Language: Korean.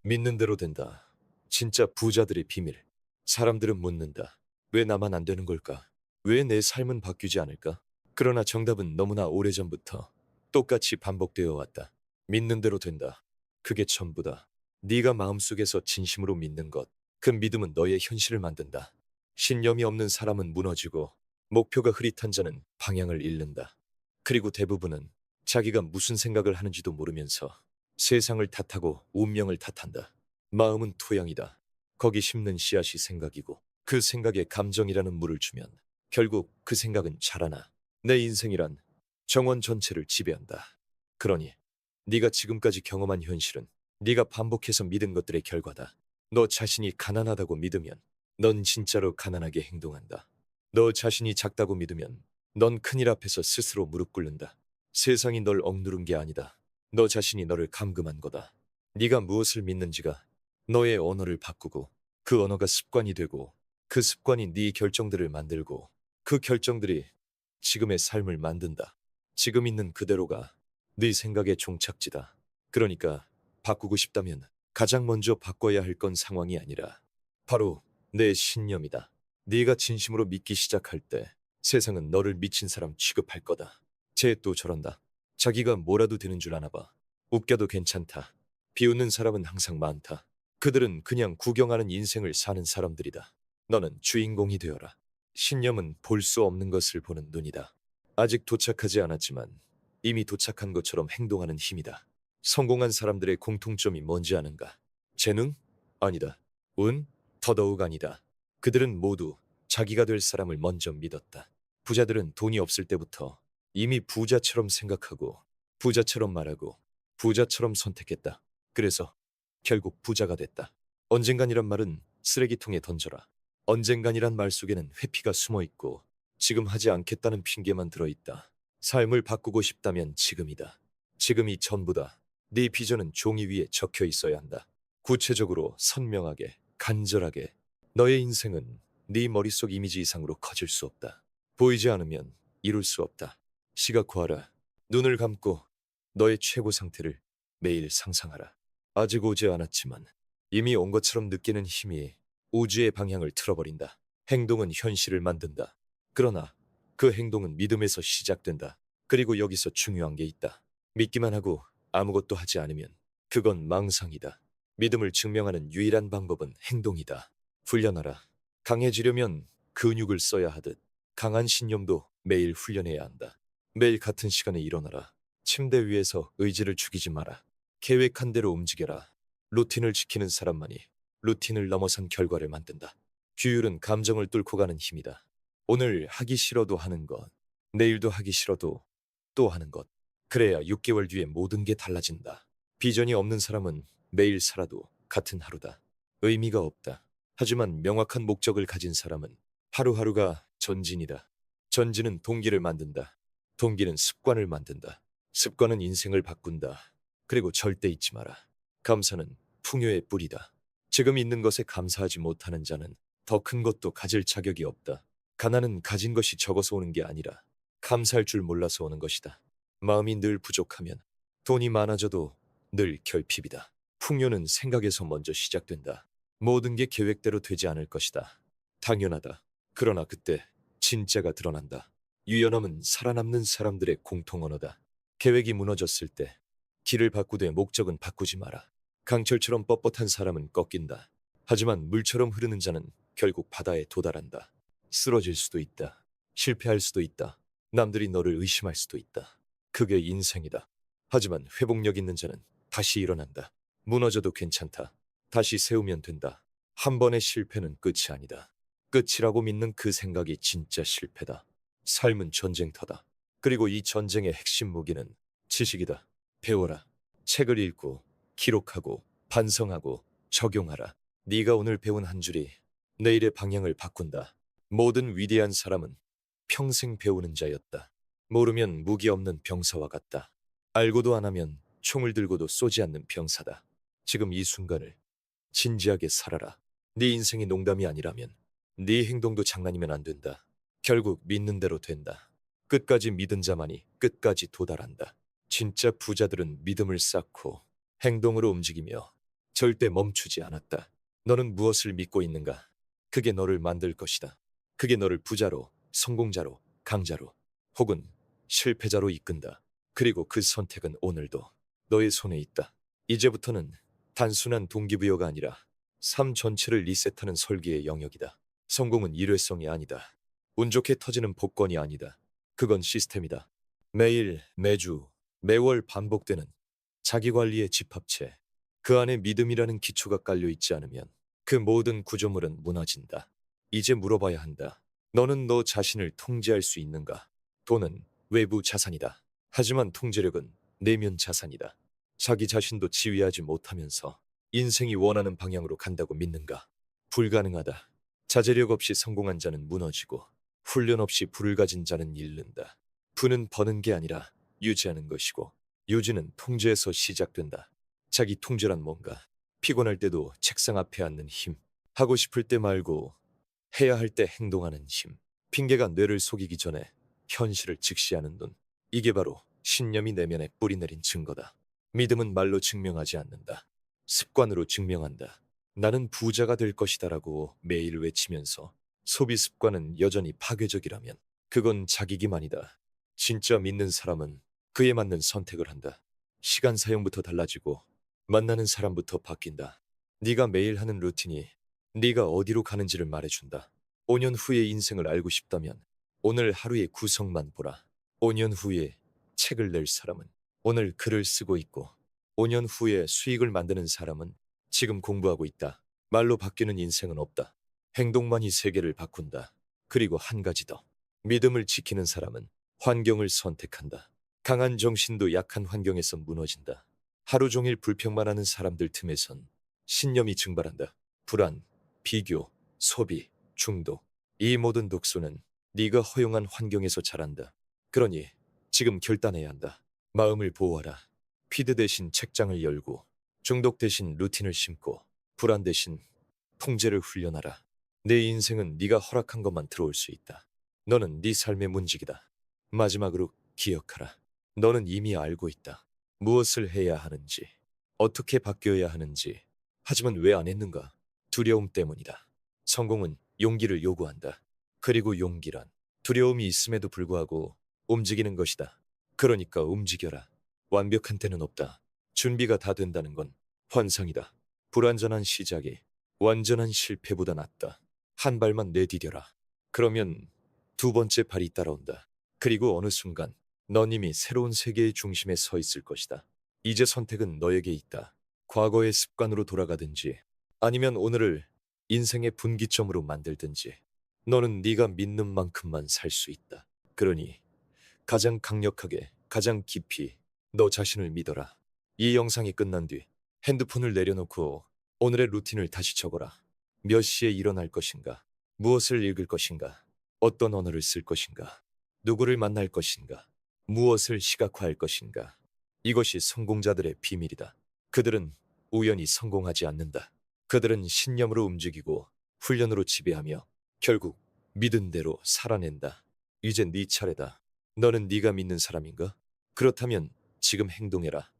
믿는 대로 된다. 진짜 부자들의 비밀. 사람들은 묻는다. 왜 나만 안 되는 걸까? 왜 내 삶은 바뀌지 않을까? 그러나 정답은 너무나 오래전부터 똑같이 반복되어 왔다. 믿는 대로 된다. 그게 전부다. 네가 마음속에서 진심으로 믿는 것. 그 믿음은 너의 현실을 만든다. 신념이 없는 사람은 무너지고 목표가 흐릿한 자는 방향을 잃는다. 그리고 대부분은 자기가 무슨 생각을 하는지도 모르면서 세상을 탓하고 운명을 탓한다. 마음은 토양이다. 거기 심는 씨앗이 생각이고 그 생각에 감정이라는 물을 주면 결국 그 생각은 자라나. 내 인생이란 정원 전체를 지배한다. 그러니 네가 지금까지 경험한 현실은 네가 반복해서 믿은 것들의 결과다. 너 자신이 가난하다고 믿으면 넌 진짜로 가난하게 행동한다. 너 자신이 작다고 믿으면 넌 큰일 앞에서 스스로 무릎 꿇는다. 세상이 널 억누른 게 아니다. 너 자신이 너를 감금한 거다. 네가 무엇을 믿는지가 너의 언어를 바꾸고 그 언어가 습관이 되고 그 습관이 네 결정들을 만들고 그 결정들이 지금의 삶을 만든다. 지금 있는 그대로가 네 생각의 종착지다. 그러니까 바꾸고 싶다면 가장 먼저 바꿔야 할 건 상황이 아니라 바로 내 신념이다. 네가 진심으로 믿기 시작할 때 세상은 너를 미친 사람 취급할 거다. 쟤 또 저런다. 자기가 뭐라도 되는 줄 아나 봐. 웃겨도 괜찮다. 비웃는 사람은 항상 많다. 그들은 그냥 구경하는 인생을 사는 사람들이다. 너는 주인공이 되어라. 신념은 볼 수 없는 것을 보는 눈이다. 아직 도착하지 않았지만 이미 도착한 것처럼 행동하는 힘이다. 성공한 사람들의 공통점이 뭔지 아는가? 재능? 아니다. 운? 더더욱 아니다. 그들은 모두 자기가 될 사람을 먼저 믿었다. 부자들은 돈이 없을 때부터 이미 부자처럼 생각하고 부자처럼 말하고 부자처럼 선택했다. 그래서 결국 부자가 됐다. 언젠간이란 말은 쓰레기통에 던져라. 언젠간이란 말 속에는 회피가 숨어 있고 지금 하지 않겠다는 핑계만 들어있다. 삶을 바꾸고 싶다면 지금이다. 지금이 전부다. 네 비전은 종이 위에 적혀 있어야 한다. 구체적으로 선명하게, 간절하게. 너의 인생은 네 머릿속 이미지 이상으로 커질 수 없다. 보이지 않으면 이룰 수 없다. 시각화하라. 눈을 감고 너의 최고 상태를 매일 상상하라. 아직 오지 않았지만 이미 온 것처럼 느끼는 힘이 우주의 방향을 틀어버린다. 행동은 현실을 만든다. 그러나 그 행동은 믿음에서 시작된다. 그리고 여기서 중요한 게 있다. 믿기만 하고 아무것도 하지 않으면 그건 망상이다. 믿음을 증명하는 유일한 방법은 행동이다. 훈련하라. 강해지려면 근육을 써야 하듯 강한 신념도 매일 훈련해야 한다. 매일 같은 시간에 일어나라. 침대 위에서 의지를 죽이지 마라. 계획한 대로 움직여라. 루틴을 지키는 사람만이 루틴을 넘어선 결과를 만든다. 규율은 감정을 뚫고 가는 힘이다. 오늘 하기 싫어도 하는 것, 내일도 하기 싫어도 또 하는 것. 그래야 6개월 뒤에 모든 게 달라진다. 비전이 없는 사람은 매일 살아도 같은 하루다. 의미가 없다. 하지만 명확한 목적을 가진 사람은 하루하루가 전진이다. 전진은 동기를 만든다. 동기는 습관을 만든다. 습관은 인생을 바꾼다. 그리고 절대 잊지 마라. 감사는 풍요의 뿌리다. 지금 있는 것에 감사하지 못하는 자는 더 큰 것도 가질 자격이 없다. 가난은 가진 것이 적어서 오는 게 아니라 감사할 줄 몰라서 오는 것이다. 마음이 늘 부족하면 돈이 많아져도 늘 결핍이다. 풍요는 생각에서 먼저 시작된다. 모든 게 계획대로 되지 않을 것이다. 당연하다. 그러나 그때 진짜가 드러난다. 유연함은 살아남는 사람들의 공통 언어다. 계획이 무너졌을 때 길을 바꾸되 목적은 바꾸지 마라. 강철처럼 뻣뻣한 사람은 꺾인다. 하지만 물처럼 흐르는 자는 결국 바다에 도달한다. 쓰러질 수도 있다. 실패할 수도 있다. 남들이 너를 의심할 수도 있다. 그게 인생이다. 하지만 회복력 있는 자는 다시 일어난다. 무너져도 괜찮다. 다시 세우면 된다. 한 번의 실패는 끝이 아니다. 끝이라고 믿는 그 생각이 진짜 실패다. 삶은 전쟁터다. 그리고 이 전쟁의 핵심 무기는 지식이다. 배워라. 책을 읽고 기록하고 반성하고 적용하라. 네가 오늘 배운 한 줄이 내일의 방향을 바꾼다. 모든 위대한 사람은 평생 배우는 자였다. 모르면 무기 없는 병사와 같다. 알고도 안 하면 총을 들고도 쏘지 않는 병사다. 지금 이 순간을 진지하게 살아라. 네 인생이 농담이 아니라면 네 행동도 장난이면 안 된다. 결국 믿는 대로 된다. 끝까지 믿은 자만이 끝까지 도달한다. 진짜 부자들은 믿음을 쌓고 행동으로 움직이며 절대 멈추지 않았다. 너는 무엇을 믿고 있는가? 그게 너를 만들 것이다. 그게 너를 부자로, 성공자로, 강자로, 혹은 실패자로 이끈다. 그리고 그 선택은 오늘도 너의 손에 있다. 이제부터는 단순한 동기부여가 아니라 삶 전체를 리셋하는 설계의 영역이다. 성공은 일회성이 아니다. 운 좋게 터지는 복권이 아니다. 그건 시스템이다. 매일, 매주, 매월 반복되는 자기관리의 집합체. 그 안에 믿음이라는 기초가 깔려 있지 않으면 그 모든 구조물은 무너진다. 이제 물어봐야 한다. 너는 너 자신을 통제할 수 있는가? 돈은 외부 자산이다. 하지만 통제력은 내면 자산이다. 자기 자신도 지휘하지 못하면서 인생이 원하는 방향으로 간다고 믿는가? 불가능하다. 자제력 없이 성공한 자는 무너지고 훈련 없이 불을 가진 자는 잃는다. 부는 버는 게 아니라 유지하는 것이고 유지는 통제에서 시작된다. 자기 통제란 뭔가? 피곤할 때도 책상 앞에 앉는 힘, 하고 싶을 때 말고 해야 할 때 행동하는 힘, 핑계가 뇌를 속이기 전에 현실을 직시하는 눈. 이게 바로 신념이 내면에 뿌리 내린 증거다. 믿음은 말로 증명하지 않는다. 습관으로 증명한다. 나는 부자가 될 것이다라고 매일 외치면서 소비 습관은 여전히 파괴적이라면 그건 자기기만이다. 진짜 믿는 사람은 그에 맞는 선택을 한다. 시간 사용부터 달라지고 만나는 사람부터 바뀐다. 네가 매일 하는 루틴이 네가 어디로 가는지를 말해준다. 5년 후의 인생을 알고 싶다면 오늘 하루의 구성만 보라. 5년 후에 책을 낼 사람은 오늘 글을 쓰고 있고 5년 후에 수익을 만드는 사람은 지금 공부하고 있다. 말로 바뀌는 인생은 없다. 행동만이 세계를 바꾼다. 그리고 한 가지 더. 믿음을 지키는 사람은 환경을 선택한다. 강한 정신도 약한 환경에서 무너진다. 하루 종일 불평만 하는 사람들 틈에선 신념이 증발한다. 불안, 비교, 소비, 중독. 이 모든 독소는 네가 허용한 환경에서 자란다. 그러니 지금 결단해야 한다. 마음을 보호하라. 피드 대신 책장을 열고 중독 대신 루틴을 심고 불안 대신 통제를 훈련하라. 내 인생은 네가 허락한 것만 들어올 수 있다. 너는 네 삶의 문직이다. 마지막으로 기억하라. 너는 이미 알고 있다. 무엇을 해야 하는지, 어떻게 바뀌어야 하는지. 하지만 왜 안 했는가? 두려움 때문이다. 성공은 용기를 요구한다. 그리고 용기란 두려움이 있음에도 불구하고 움직이는 것이다. 그러니까 움직여라. 완벽한 때는 없다. 준비가 다 된다는 건 환상이다. 불완전한 시작이 완전한 실패보다 낫다. 한 발만 내디뎌라. 그러면 두 번째 발이 따라온다. 그리고 어느 순간 넌 이미 새로운 세계의 중심에 서 있을 것이다. 이제 선택은 너에게 있다. 과거의 습관으로 돌아가든지 아니면 오늘을 인생의 분기점으로 만들든지 너는 네가 믿는 만큼만 살 수 있다. 그러니 가장 강력하게, 가장 깊이 너 자신을 믿어라. 이 영상이 끝난 뒤 핸드폰을 내려놓고 오늘의 루틴을 다시 적어라. 몇 시에 일어날 것인가? 무엇을 읽을 것인가? 어떤 언어를 쓸 것인가? 누구를 만날 것인가? 무엇을 시각화할 것인가? 이것이 성공자들의 비밀이다. 그들은 우연히 성공하지 않는다. 그들은 신념으로 움직이고 훈련으로 지배하며 결국 믿은 대로 살아낸다. 이제 네 차례다. 너는 네가 믿는 사람인가? 그렇다면 지금 행동해라.